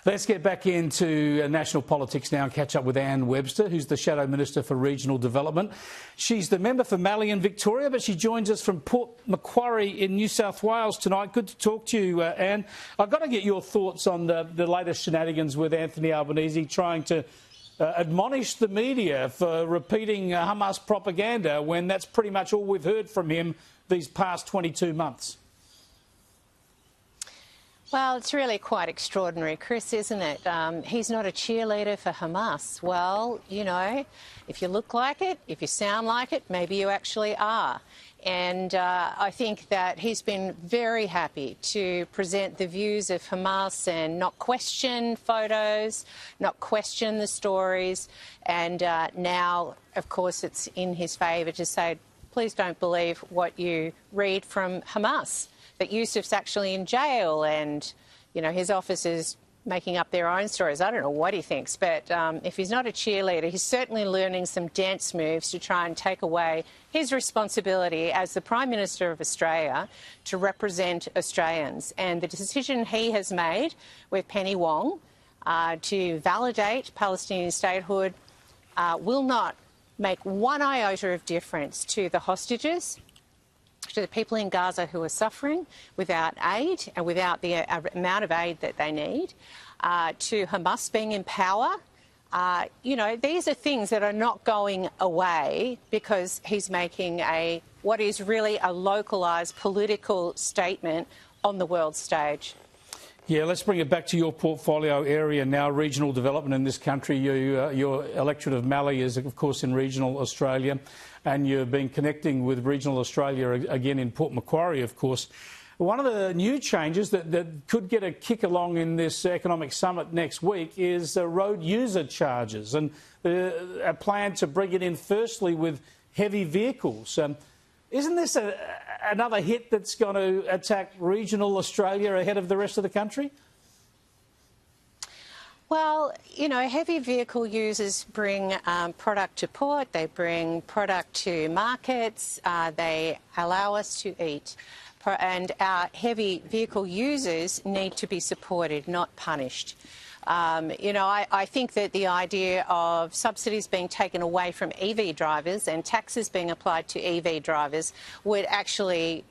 Let's get back into national politics now and catch up with Anne Webster, who's the Shadow Minister for Regional Development. She's the member for Mallee in Victoria, but she joins us from Port Macquarie in New South Wales tonight. Good to talk to you, Anne. I've got to get your thoughts on the latest shenanigans with Anthony Albanese trying to admonish the media for repeating Hamas propaganda when that's pretty much all we've heard from him these past 22 months. Well, it's really quite extraordinary, Chris, isn't it? He's not a cheerleader for Hamas. Well, you know, if you look like it, if you sound like it, maybe you actually are. And I think that he's been very happy to present the views of Hamas and not question photos, not question the stories. And now, of course, it's in his favour to say, please don't believe what you read from Hamas. That Yusuf's actually in jail and, you know, his office is making up their own stories. I don't know what he thinks, but if he's not a cheerleader, he's certainly learning some dance moves to try and take away his responsibility as the Prime Minister of Australia to represent Australians. And the decision he has made with Penny Wong to validate Palestinian statehood will not make one iota of difference to the hostages, to the people in Gaza who are suffering without aid and without the amount of aid that they need, to Hamas being in power. You know, these are things that are not going away because he's making what is really a localised political statement on the world stage. Yeah, let's bring it back to your portfolio area now, regional development in this country. Your electorate of Mallee is, of course, in regional Australia, and you've been connecting with regional Australia again in Port Macquarie, of course. One of the new changes that could get a kick along in this economic summit next week is road user charges and a plan to bring it in firstly with heavy vehicles. Isn't this another hit that's going to attack regional Australia ahead of the rest of the country? Well, you know, heavy vehicle users bring product to port, they bring product to markets, they allow us to eat. And our heavy vehicle users need to be supported, not punished. You know, I think that the idea of subsidies being taken away from EV drivers and taxes being applied to EV drivers would actually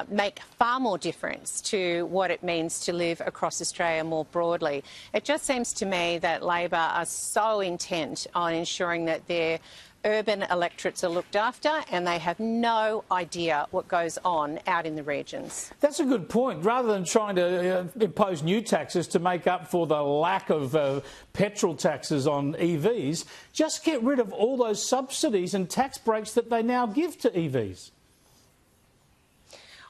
make far more difference to what it means to live across Australia more broadly. It just seems to me that Labor are so intent on ensuring that their urban electorates are looked after and they have no idea what goes on out in the regions. That's a good point. Rather than trying to impose new taxes to make up for the lack of petrol taxes on EVs, just get rid of all those subsidies and tax breaks that they now give to EVs.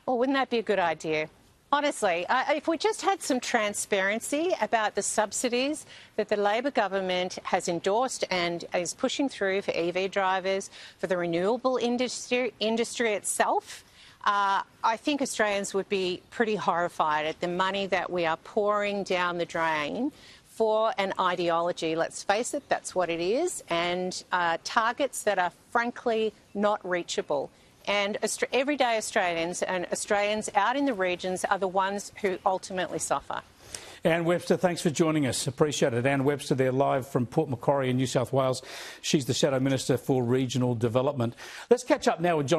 Well, wouldn't that be a good idea? Honestly, if we just had some transparency about the subsidies that the Labor government has endorsed and is pushing through for EV drivers, for the renewable industry itself, I think Australians would be pretty horrified at the money that we are pouring down the drain for an ideology. Let's face it, that's what it is, and targets that are frankly not reachable. And everyday Australians and Australians out in the regions are the ones who ultimately suffer. Anne Webster, thanks for joining us. Appreciate it. Anne Webster there live from Port Macquarie in New South Wales. She's the Shadow Minister for Regional Development. Let's catch up now with John